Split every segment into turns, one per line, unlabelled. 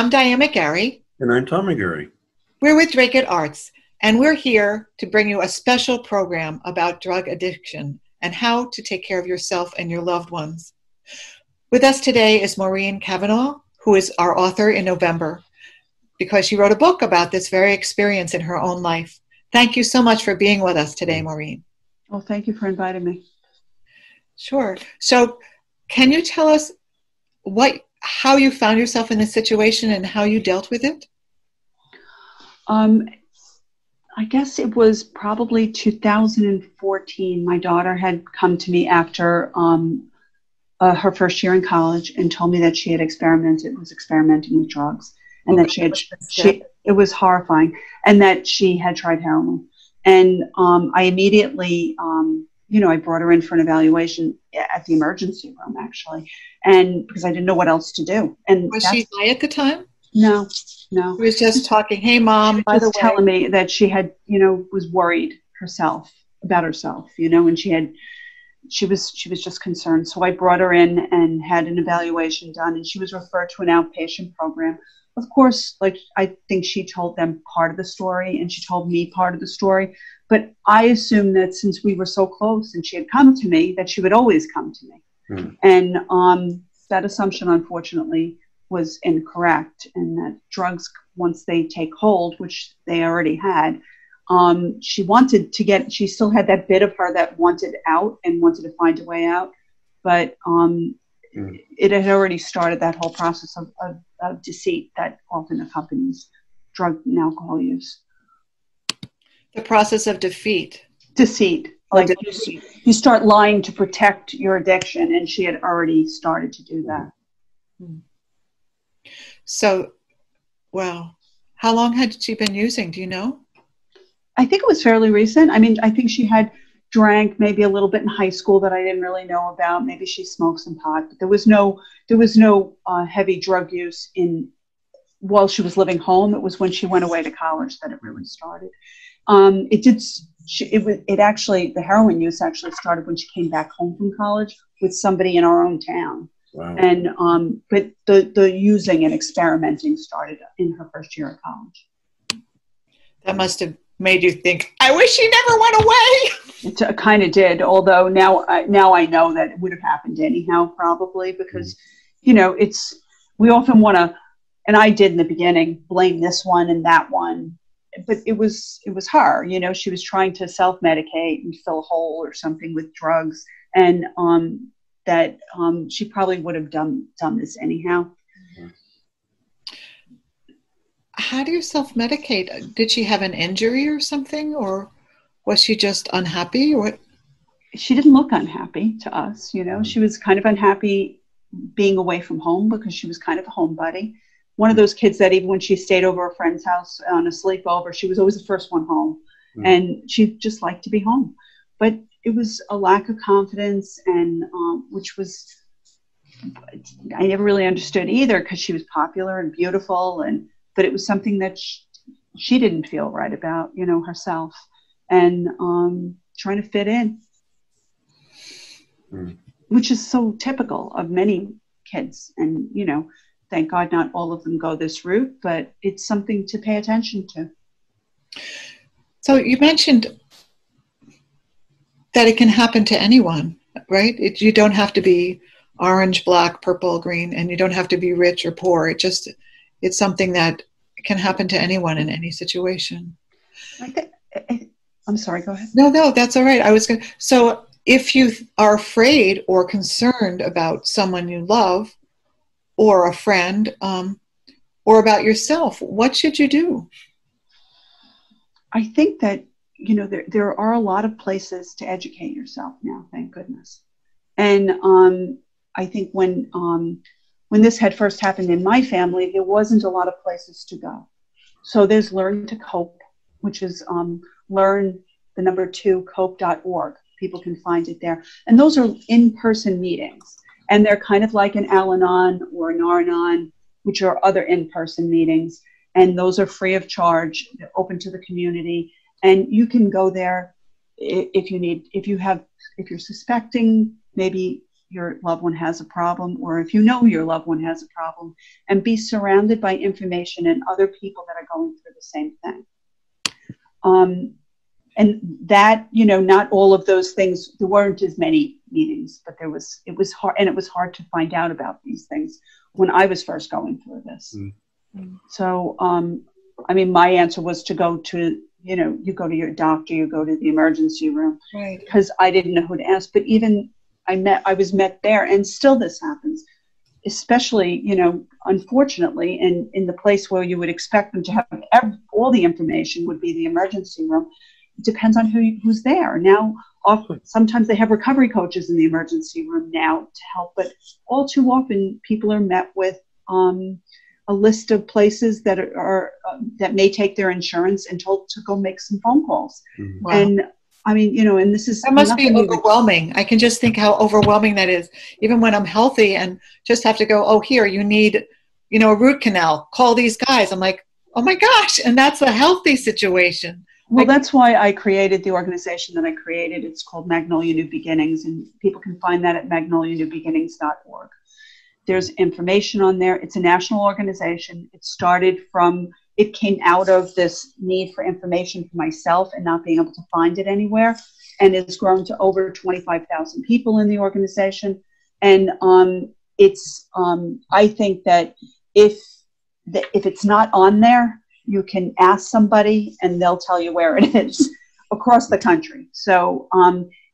I'm Diana McGarry.
And I'm Tom McGarry.
We're with Dracut Arts, and we're here to bring you a special program about drug addiction and how to take care of yourself and your loved ones. With us today is Maureen Cavanagh, who is our author in November, because she wrote a book about this very experience in her own life. Thank you so much for being with us today, Maureen.
Well, thank you for inviting me.
Sure. So can you tell us how you found yourself in this situation and how you dealt with it?
I guess it was probably 2014. My daughter had come to me after her first year in college and told me that she had was experimenting with drugs, and that it was horrifying, and that she had tried heroin. And I immediately, I brought her in for an evaluation at the emergency room, actually, and because I didn't know what else to do. And
was she high at the time?
No.
She was just talking, hey, Mom, by the way.
Telling me that she had, was worried about herself, and she was just concerned. So I brought her in and had an evaluation done, and she was referred to an outpatient program. Of course, I think she told them part of the story and she told me part of the story, but I assumed that since we were so close and she had come to me, that she would always come to me. Mm. And that assumption, unfortunately, was incorrect, and that drugs, once they take hold, which they already had, she still had that bit of her that wanted out and wanted to find a way out, but it had already started that whole process of deceit that often accompanies drug and alcohol use.
The process of deceit.
You start lying to protect your addiction, and she had already started to do that.
So, well, how long had she been using? Do you know?
I think it was fairly recent. I mean, I think she had drank maybe a little bit in high school that I didn't really know about. Maybe she smoked some pot, but there was no heavy drug use while she was living home. It was when she went away to college that it really started. The heroin use actually started when she came back home from college with somebody in our own town. Wow. And but the using and experimenting started in her first year of college.
That must have made you think, I wish she never went away.
It kind of did, although now I know that it would have happened anyhow, probably, because we often want to, and I did in the beginning, blame this one and that one, but it was her. She was trying to self-medicate and fill a hole or something with drugs, and that she probably would have done this anyhow.
How do you self-medicate? Did she have an injury or something, or was she just unhappy? Or what?
She didn't look unhappy to us. She was kind of unhappy being away from home because she was kind of a homebody. One of those kids that even when she stayed over a friend's house on a sleepover, she was always the first one home, and she just liked to be home. But it was a lack of confidence, and which was, I never really understood either, because she was popular and beautiful, but it was something that she didn't feel right about, herself, and trying to fit in, which is so typical of many kids. And, thank God not all of them go this route, but it's something to pay attention to.
So you mentioned that it can happen to anyone, right? You don't have to be orange, black, purple, green, and you don't have to be rich or poor. It's something that can happen to anyone in any situation.
I'm sorry, go ahead.
No, that's all right. So if you are afraid or concerned about someone you love or a friend, or about yourself, what should you do?
I think that, there are a lot of places to educate yourself now, thank goodness. And I think when this had first happened in my family, there wasn't a lot of places to go. So there's Learn to Cope, which is cope.org. People can find it there. And those are in-person meetings. And they're kind of like an Al-Anon or an R-Anon, which are other in-person meetings. And those are free of charge. They're open to the community. And you can go there if you're suspecting maybe your loved one has a problem, or if you know your loved one has a problem, and be surrounded by information and other people that are going through the same thing. And that, you know, not all of those things, there weren't as many meetings, but it was hard, and it was hard to find out about these things when I was first going through this. Mm-hmm. So, I mean, my answer was to go to, you know, you go to your doctor, you go to the emergency room, right? Because I didn't know who to ask. But even I was met there, and still this happens, especially, you know, unfortunately, in the place where you would expect them to have all the information would be the emergency room. It depends on who's there. Now, sometimes they have recovery coaches in the emergency room now to help, but all too often people are met with a list of places that are that may take their insurance and told to go make some phone calls. Mm-hmm. Wow. And I mean, you know, and that
must be overwhelming. I can just think how overwhelming that is. Even when I'm healthy and just have to go, oh, here, you need, you know, a root canal, call these guys. I'm like, oh my gosh. And that's a healthy situation.
Well, that's why I created the organization that I created. It's called Magnolia New Beginnings, and people can find that at magnolianewbeginnings.org. There's information on there. It's a national organization. It came out of this need for information for myself and not being able to find it anywhere. And it's grown to over 25,000 people in the organization. And I think that if it's not on there, you can ask somebody and they'll tell you where it is across the country. So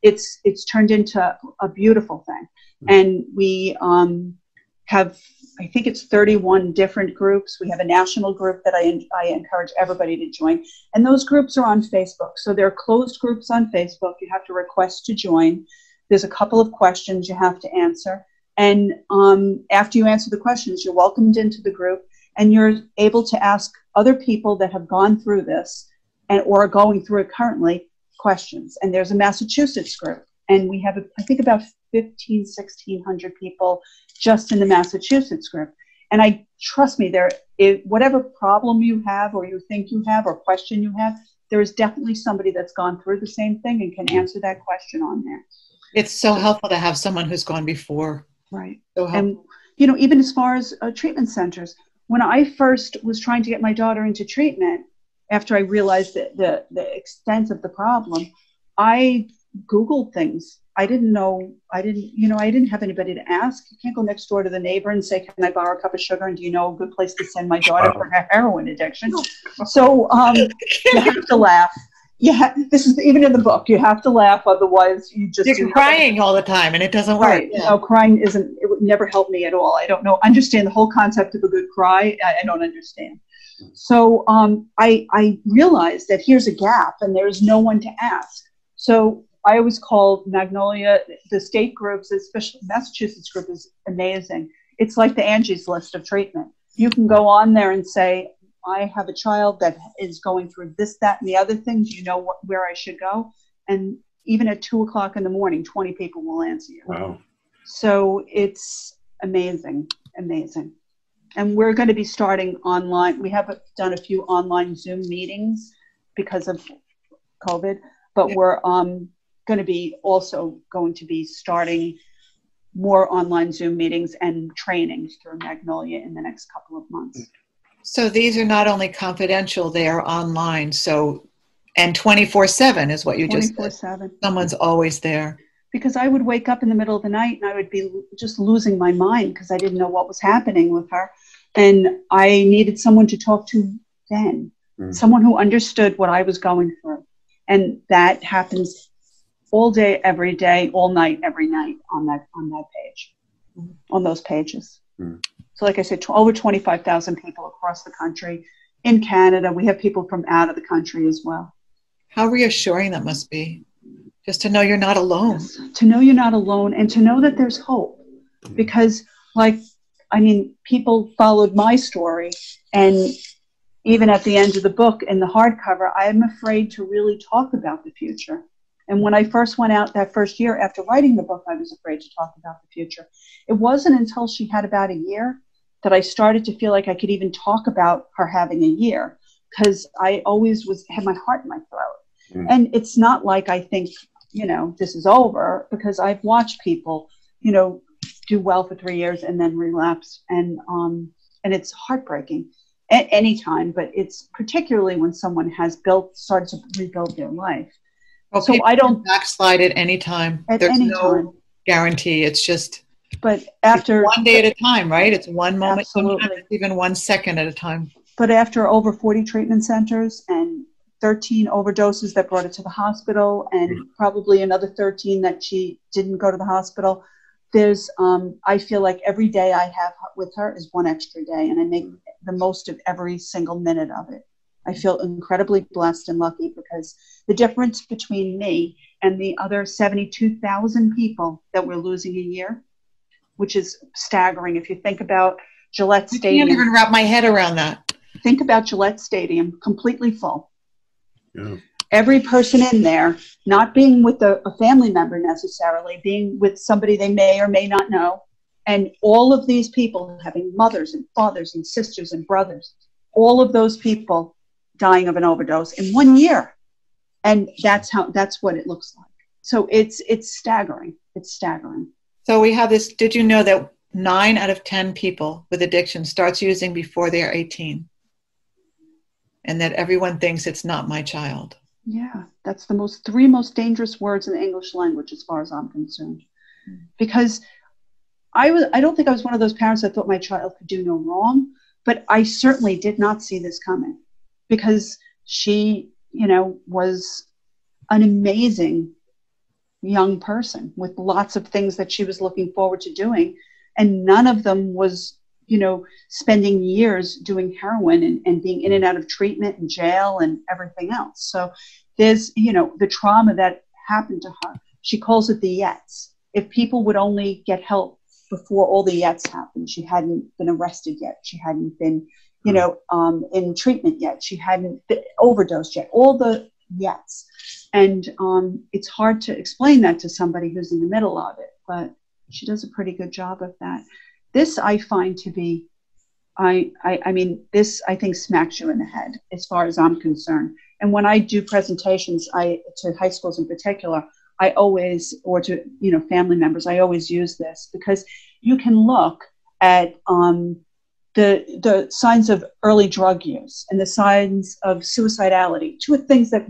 it's turned into a beautiful thing. And we have, I think it's 31 different groups. We have a national group that I encourage everybody to join. And those groups are on Facebook. So they're closed groups on Facebook. You have to request to join. There's a couple of questions you have to answer. And after you answer the questions, you're welcomed into the group, and you're able to ask other people that have gone through this or are going through it currently questions. And there's a Massachusetts group. And we have, I think, about 1,600 people just in the Massachusetts group. And trust me, whatever problem you have or you think you have or question you have, there is definitely somebody that's gone through the same thing and can answer that question on there.
It's so helpful to have someone who's gone before.
Right. So and, you know, even as far as treatment centers, when I first was trying to get my daughter into treatment, after I realized the extent of the problem, I Googled things. I didn't have anybody to ask. You can't go next door to the neighbor and say, can I borrow a cup of sugar? And do you know a good place to send my daughter for her heroin addiction? So you have to laugh. This is even in the book. You have to laugh, otherwise you're
crying all the time, and it doesn't work.
Right? Yeah. No, crying it would never help me at all. I don't understand the whole concept of a good cry. I don't understand. So I realized that here's a gap, and there's no one to ask. So I always called Magnolia, the state groups, especially Massachusetts group, is amazing. It's like the Angie's List of treatment. You can go on there and say, I have a child that is going through this, that, and the other things. You know where I should go. And even at 2:00 in the morning, 20 people will answer you.
Wow.
So it's amazing, amazing. And we're going to be starting online. We have done a few online Zoom meetings because of COVID, but we're going to be starting more online Zoom meetings and trainings through Magnolia in the next couple of months.
So these are not only confidential, they are online. So, and 24/7 is what you just said.
24/7.
Someone's always there.
Because I would wake up in the middle of the night and I would be just losing my mind because I didn't know what was happening with her. And I needed someone to talk to then, someone who understood what I was going through. And that happens all day, every day, all night, every night on that page, on those pages. So like I said, over 25,000 people across the country. In Canada, we have people from out of the country as well.
How reassuring that must be, just to know you're not alone.
Yes, to know you're not alone, and to know that there's hope. Because, people followed my story, and even at the end of the book, in the hardcover, I am afraid to really talk about the future. And when I first went out that first year after writing the book, I was afraid to talk about the future. It wasn't until she had about a year that I started to feel like I could even talk about her having a year, because I always had my heart in my throat. And it's not like I think, this is over, because I've watched people you know, do well for 3 years and then relapse. And it's heartbreaking at any time, but it's particularly when someone has started to rebuild their life.
Well,
so
people
I don't
backslide at any time. There's no guarantee. It's just,
but after
it's one day at a time, right? It's one moment,
absolutely.
sometimes it's even 1 second at a time.
But after over 40 treatment centers and 13 overdoses that brought her to the hospital, and probably another 13 that she didn't go to the hospital, there's I feel like every day I have with her is one extra day, and I make the most of every single minute of it. I feel incredibly blessed and lucky, because the difference between me and the other 72,000 people that we're losing a year, which is staggering. If you think about Gillette Stadium.
I can't even wrap my head around that.
Think about Gillette Stadium, completely full.
Yeah.
Every person in there, not being with a family member necessarily, being with somebody they may or may not know, and all of these people having mothers and fathers and sisters and brothers, all of those people dying of an overdose in 1 year. And that's what it looks like. So it's staggering. It's staggering.
So we have this, did you know that 9 out of 10 people with addiction starts using before they are 18? And that everyone thinks it's not my child.
Yeah, that's the 3 most dangerous words in the English language as far as I'm concerned. Because I don't think I was one of those parents that thought my child could do no wrong, but I certainly did not see this coming, because she, you know, was an amazing young person with lots of things that she was looking forward to doing. And none of them was, you know, spending years doing heroin and being in and out of treatment and jail and everything else. So there's, you know, the trauma that happened to her. She calls it the yets. If people would only get help before all the yets happened, she hadn't been arrested yet. She hadn't been, you know, in treatment yet. She hadn't been overdosed yet. All the yets. And it's hard to explain that to somebody who's in the middle of it, but she does a pretty good job of that. This I find to be, I mean, this I think smacks you in the head as far as I'm concerned. And when I do presentations, to high schools in particular, I always, or to, you know, family members, I always use this, because you can look at the signs of early drug use and the signs of suicidality, 2 things that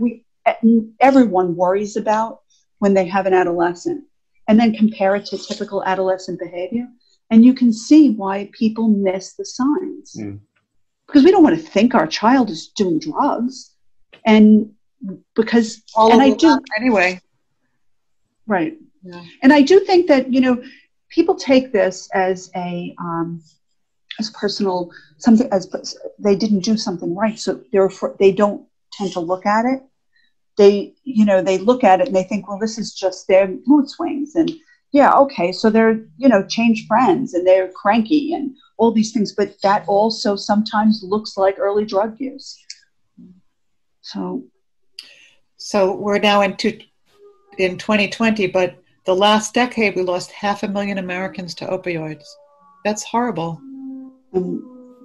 everyone worries about when they have an adolescent, and then compare it to typical adolescent behavior. And you can see why people miss the signs. Because we don't want to think our child is doing drugs. And because, and I do
anyway.
Right.
Yeah. And
I do think that, you know, people take this as as personal, something, as they didn't do something right. So they don't tend to look at it. They, you know, they look at it and they think, well, this is just their mood swings. And yeah, okay, so they're, you know, changed friends and they're cranky and all these things. But that also sometimes looks like early drug use. So
we're now in 2020, but the last decade we lost 500,000 Americans to opioids. That's horrible.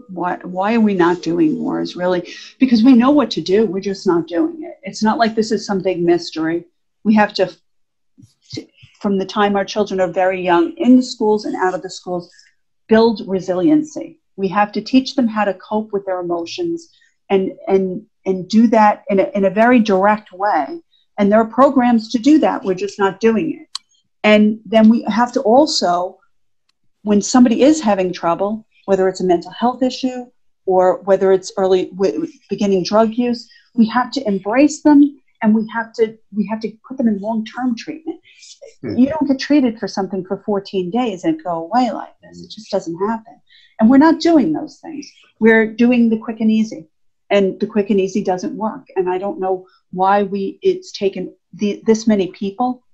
Why are we not doing more is really because we know what to do. We're just not doing it. It's not like this is some big mystery. We have to, from the time our children are very young, in the schools and out of the schools, build resiliency. We have to teach them how to cope with their emotions and do that in a very direct way. And there are programs to do that. We're just not doing it. And then we have to also, when somebody is having trouble, whether it's a mental health issue or whether it's early beginning drug use, we have to embrace them, and we have to put them in long-term treatment. You don't get treated for something for 14 days and go away like this. It just doesn't happen. And we're not doing those things. We're doing the quick and easy, and the quick and easy doesn't work. And I don't know why it's taken this many people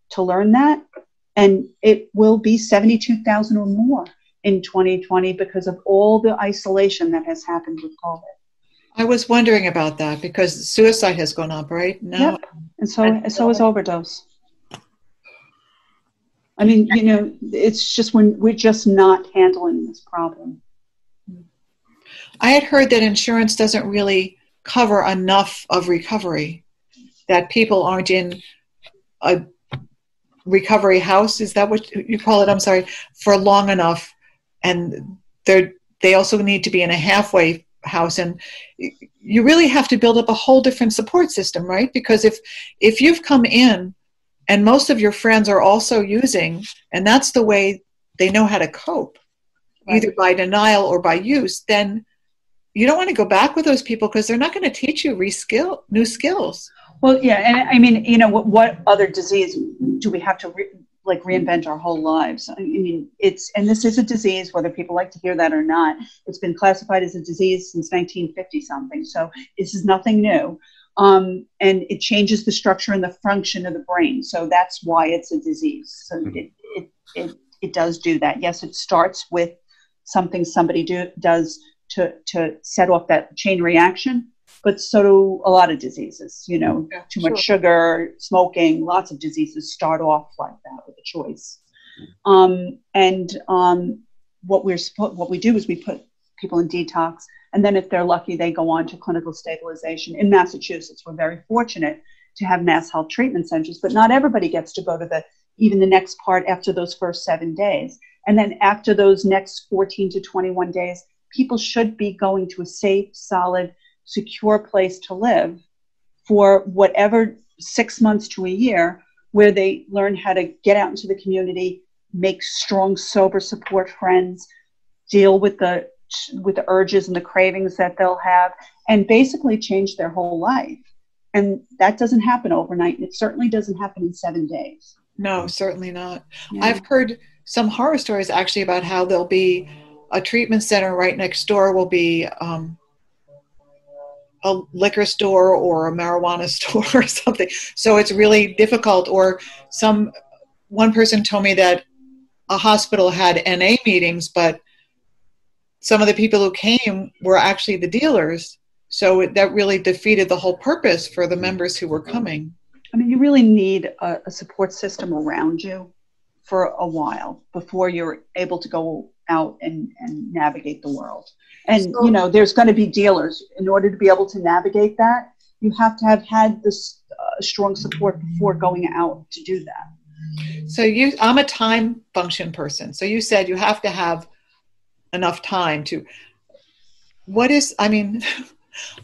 to learn that. And it will be 72,000 or more in 2020 because of all the isolation that has happened with COVID.
I was wondering about that because suicide has gone up right now.
Yep. And so is overdose. I mean, you know, it's just when we're just not handling this problem.
I had heard that insurance doesn't really cover enough of recovery, that people aren't in a recovery house, is that what you call it? I'm sorry, for long enough. And they also need to be in a halfway house. And you really have to build up a whole different support system, right? Because if you've come in and most of your friends are also using, and that's the way they know how to cope, right, either by denial or by use, then you don't want to go back with those people because they're not going to teach you new skills.
Well, yeah. And I mean, you know, what other disease do we have to reinvent our whole lives? I mean, and this is a disease, whether people like to hear that or not. It's been classified as a disease since 1950 something. So this is nothing new. And it changes the structure and the function of the brain. So that's why it's a disease. So it does do that. Yes, it starts with something somebody does to set off that chain reaction. But so do a lot of diseases, you know, too much sugar, smoking, lots of diseases start off like that with a choice. What we do is we put people in detox, and then if they're lucky, they go on to clinical stabilization. In Massachusetts, we're very fortunate to have mass health treatment centers, but not everybody gets to go to even the next part after those first 7 days. And then after those next 14 to 21 days, people should be going to a safe, solid, secure place to live for whatever 6 months to a year, where they learn how to get out into the community, make strong, sober support friends, deal with the urges and the cravings that they'll have, and basically change their whole life. And that doesn't happen overnight. It certainly doesn't happen in 7 days.
No, certainly not.
Yeah.
I've heard some horror stories actually about how there'll be a treatment center right next door will be a liquor store or a marijuana store or something. So it's really difficult. Or one person told me that a hospital had NA meetings, but some of the people who came were actually the dealers. So that really defeated the whole purpose for the members who were coming.
I mean, you really need a support system around you for a while before you're able to go out and navigate the world. And, you know, there's going to be dealers. In order to be able to navigate that, you have to have had this strong support before going out to do that.
So I'm a time function person. So you said you have to have enough time to,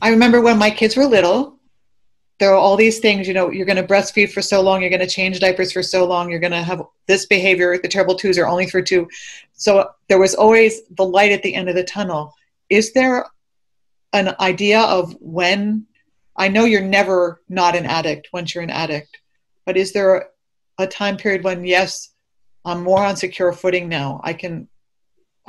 I remember when my kids were little, there are all these things, you know, you're going to breastfeed for so long, you're going to change diapers for so long, you're going to have this behavior, the terrible twos are only for 2. So there was always the light at the end of the tunnel. Is there an idea of when, I know you're never not an addict once you're an addict, but is there a time period when, yes, I'm more on secure footing now, I can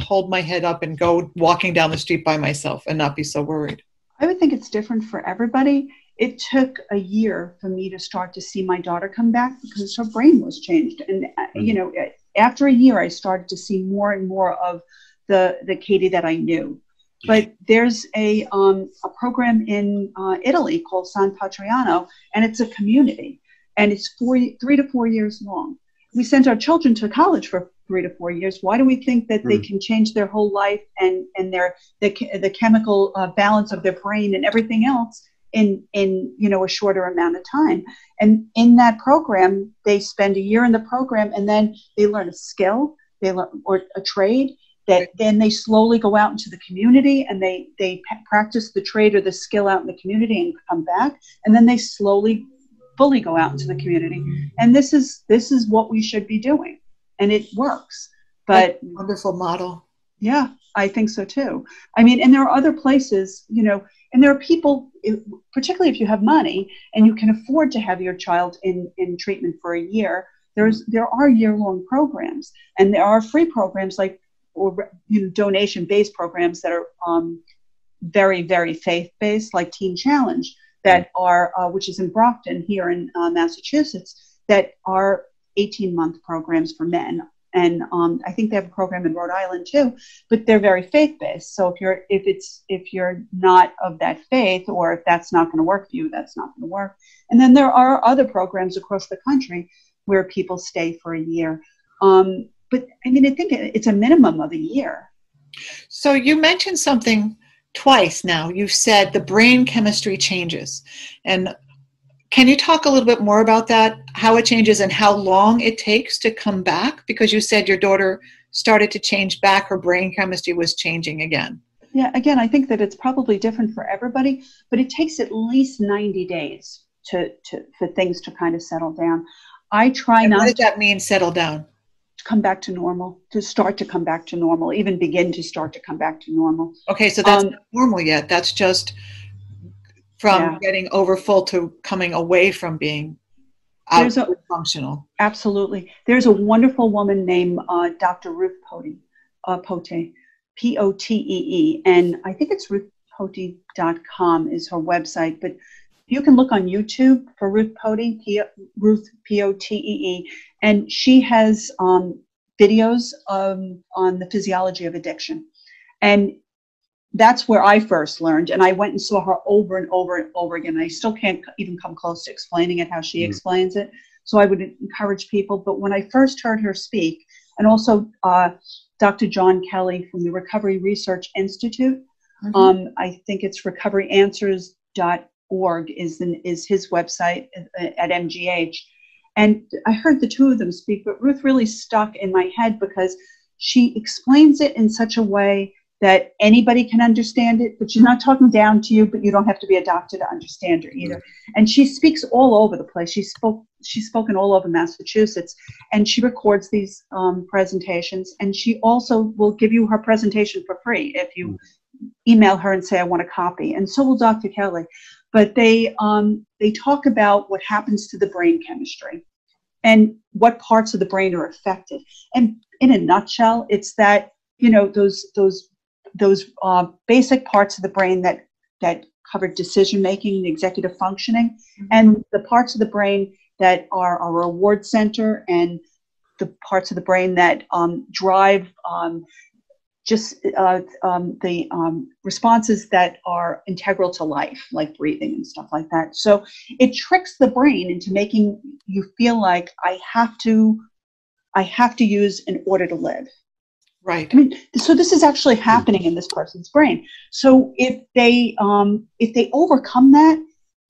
hold my head up and go walking down the street by myself and not be so worried?
I would think it's different for everybody. It took a year for me to start to see my daughter come back because her brain was changed. And, you know, after a year, I started to see more and more of the Katie that I knew. But there's a program in Italy called San Patriano, and it's a community, and it's 3 to 4 years long. We sent our children to college for 3 to 4 years. Why do we think that they can change their whole life and the chemical balance of their brain and everything else in you know, a shorter amount of time? And in that program, they spend a year in the program, and then they learn a skill, or a trade, that then they slowly go out into the community and they practice the trade or the skill out in the community and come back, and then they slowly fully go out into the community. And this is what we should be doing, and it works. But
wonderful model.
Yeah, I think so too. I mean, and there are other places, you know, and there are people, particularly if you have money and you can afford to have your child in treatment for a year, there are year-long programs, and there are free programs or donation-based programs that are very, very faith-based, like Teen Challenge, that are, which is in Brockton here in Massachusetts, that are 18-month programs for men. And I think they have a program in Rhode Island too, but they're very faith-based. So if you're not of that faith, or if that's not going to work for you, that's not going to work. And then there are other programs across the country where people stay for a year. But I mean, I think it's a minimum of a year.
So you mentioned something twice now. You've said the brain chemistry changes. And Can you talk a little bit more about that, how it changes and how long it takes to come back? Because you said your daughter started to change back, her brain chemistry was changing again.
Yeah, again, I think that it's probably different for everybody, but it takes at least 90 days for things to kind of settle down. I try
And
not
what does that mean, settle down?
to come back to normal, to start to come back to normal, even begin to start to come back to normal.
Okay, so that's not normal yet. That's just from getting over full to coming away from being functional.
Absolutely. There's a wonderful woman named Dr. Ruth Pote, Potee, and I think it's ruthpote.com is her website, but you can look on YouTube for Ruth Pote, Ruth Potee, and she has videos on the physiology of addiction. And that's where I first learned, and I went and saw her over and over and over again. I still can't even come close to explaining it how she explains it. So I would encourage people. But when I first heard her speak, and also Dr. John Kelly from the Recovery Research Institute, I think it's recoveryanswers.org is his website at MGH. And I heard the two of them speak, but Ruth really stuck in my head because she explains it in such a way that anybody can understand it, but she's not talking down to you, but you don't have to be a doctor to understand her either. And she speaks all over the place. She's spoken all over Massachusetts, and she records these presentations, and she also will give you her presentation for free if you email her and say, I want a copy. And so will Dr. Kelly. But they talk about what happens to the brain chemistry and what parts of the brain are affected. And in a nutshell, it's that, you know, those basic parts of the brain that cover decision-making and executive functioning, and the parts of the brain that are a reward center, and the parts of the brain that drive the responses that are integral to life, like breathing and stuff like that. So it tricks the brain into making you feel like I have to use in order to live.
Right.
I mean, so this is actually happening in this person's brain. So if they overcome that,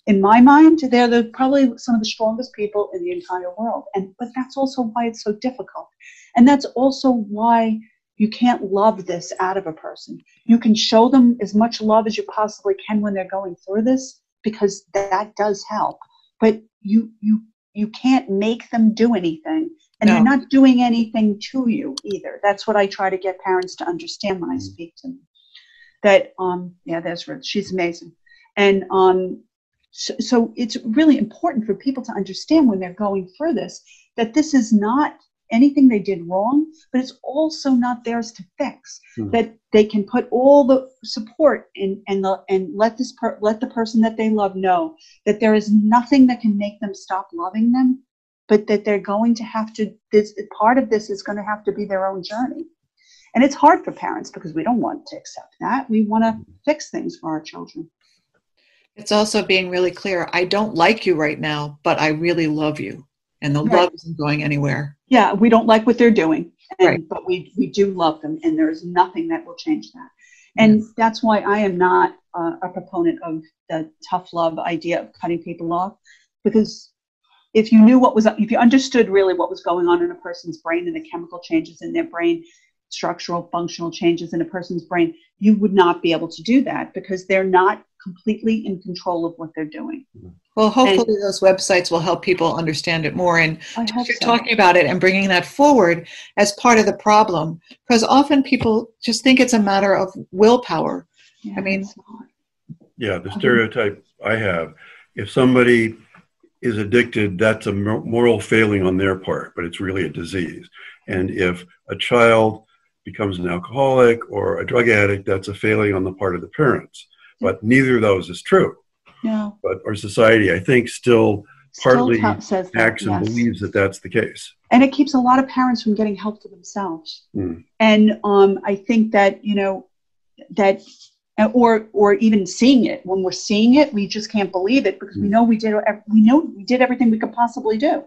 in my mind, they're probably some of the strongest people in the entire world. But that's also why it's so difficult. And that's also why you can't love this out of a person. You can show them as much love as you possibly can when they're going through this, because that does help. But you can't make them do anything. And they're not doing anything to you either. That's what I try to get parents to understand when I speak to them. That, there's Ruth. She's amazing. And so it's really important for people to understand when they're going through this, that this is not anything they did wrong, but it's also not theirs to fix. That they can put all the support in and let the person that they love know that there is nothing that can make them stop loving them, but that they're going to have to, part of this is going to have to be their own journey. And it's hard for parents because we don't want to accept that. We want to fix things for our children.
It's also being really clear. I don't like you right now, but I really love you. And the love isn't going anywhere. Yeah,
we don't like what they're doing, but we do love them. And there's nothing that will change that. And that's why I am not a proponent of the tough love idea of cutting people off, because if you understood really what was going on in a person's brain and the chemical changes in their brain, structural, functional changes in a person's brain, you would not be able to do that because they're not completely in control of what they're doing.
Well, hopefully those websites will help people understand it more. And you're talking about it and bringing that forward as part of the problem, because often people just think it's a matter of willpower.
Yeah,
I mean,
the stereotype I have, if somebody is addicted, that's a moral failing on their part, but it's really a disease. And if a child becomes an alcoholic or a drug addict, that's a failing on the part of the parents. But neither of those is true.
No.
But our society, I think, still partly acts and believes that that's the case.
And it keeps a lot of parents from getting help for themselves. And I think that, or even seeing it. When we're seeing it, we just can't believe it because we know we did everything we could possibly do.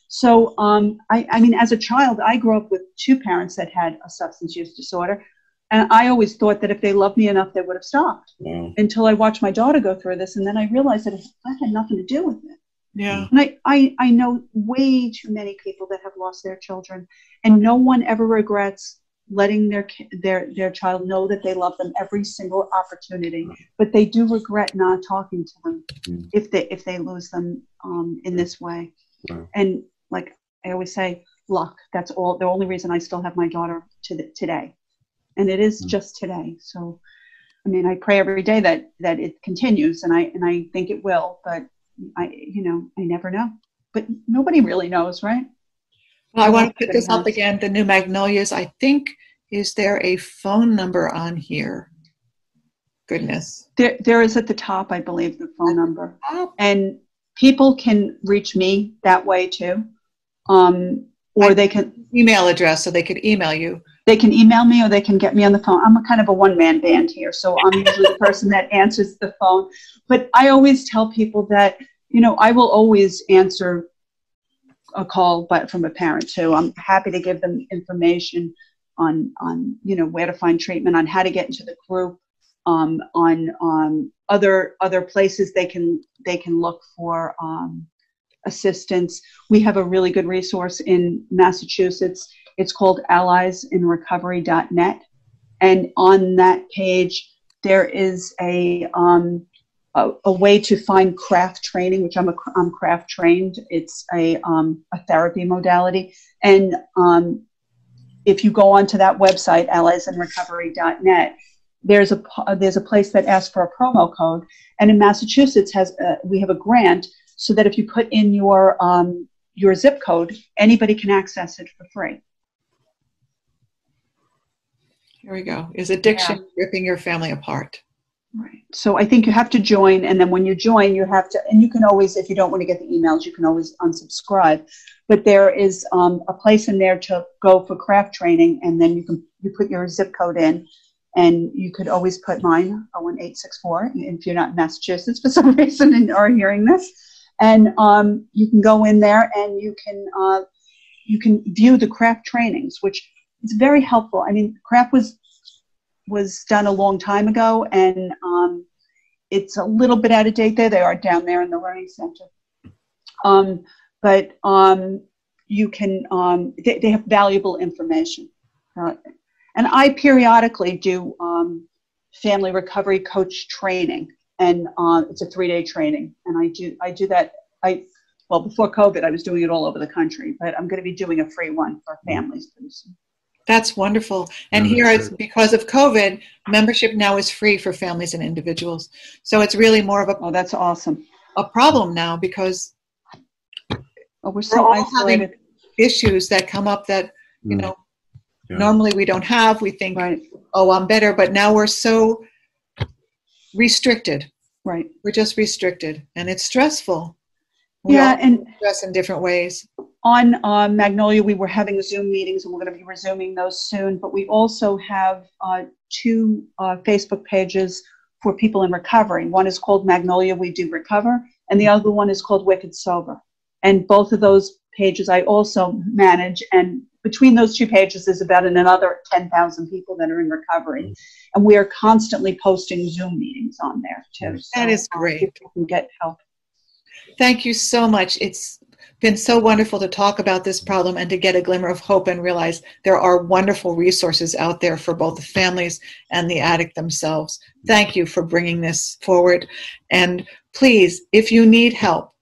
So, I mean, as a child, I grew up with two parents that had a substance use disorder. And I always thought that if they loved me enough, they would have stopped until I watched my daughter go through this. And then I realized that had nothing to do with it.
Yeah.
And I know way too many people that have lost their children, and no one ever regrets letting their child know that they love them every single opportunity, but they do regret not talking to them if they lose them in this way.
Wow.
And like I always say, luck. That's all. The only reason I still have my daughter today, and it is just today. So, I mean, I pray every day that it continues, and I think it will, but I never know. But nobody really knows, right?
Well, I want to put this up again. The new Magnolias, I think, is there a phone number on here? Goodness.
There is at the top, I believe, the phone number. And people can reach me that way too. Or they can
email address, so they could email you.
They can email me, or they can get me on the phone. I'm a kind of a one-man band here, so I'm usually the person that answers the phone. But I always tell people that, I will always answer a call from a parent too. I'm happy to give them information on where to find treatment, on how to get into the group, on other places they can look for assistance. We have a really good resource in Massachusetts. It's called alliesinrecovery.net. And on that page, there is a way to find craft training, which I'm craft trained. It's a therapy modality. And if you go onto that website, alliesinrecovery.net, there's a place that asks for a promo code. And in Massachusetts, we have a grant so that if you put in your zip code, anybody can access it for free.
Here we go. Is addiction ripping your family apart?
Right. So I think you have to join, and then when you join, you have to, and you can always, if you don't want to get the emails, you can always unsubscribe. But there is a place in there to go for craft training, and then you put your zip code in, and you could always put mine, 01864, if you're not in Massachusetts for some reason and are hearing this. And you can go in there and you can view the craft trainings, which is very helpful. I mean, craft was done a long time ago, and it's a little bit out of date there. They are down there in the Learning Center. But you can, they have valuable information. And I periodically do family recovery coach training, and it's a 3-day training. And I do that. Well, before COVID, I was doing it all over the country, but I'm going to be doing a free one for families pretty soon.
That's wonderful. And here, it's because of COVID, membership now is free for families and individuals. So it's really more of
Oh, that's awesome.
A problem now, because
we're so isolated.
Having issues that come up that, normally we don't have. We think, oh, I'm better. But now we're so restricted.
Right.
We're just restricted. And it's stressful.
And
stress in different ways.
On Magnolia, we were having Zoom meetings, and we're going to be resuming those soon. But we also have 2 Facebook pages for people in recovery. One is called Magnolia We Do Recover, and the other one is called Wicked Sober. And both of those pages I also manage. And between those 2 pages, there's about another 10,000 people that are in recovery. And we are constantly posting Zoom meetings on there, too.
That is great.
People can get help.
Thank you so much. It's been so wonderful to talk about this problem and to get a glimmer of hope and realize there are wonderful resources out there for both the families and the addict themselves. Thank you for bringing this forward. And please, if you need help,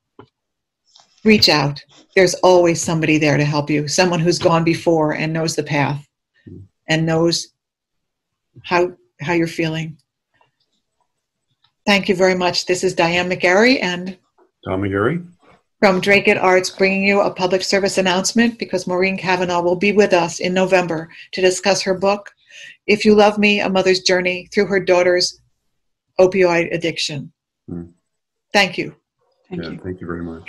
reach out. There's always somebody there to help you, someone who's gone before and knows the path and knows how you're feeling. Thank you very much. This is Diane McGarry and
Tom McGarry
from Dracut Arts, bringing you a public service announcement because Maureen Cavanagh will be with us in November to discuss her book, If You Love Me, A Mother's Journey Through Her Daughter's Opioid Addiction. Thank you.
Thank you.
Thank you very much.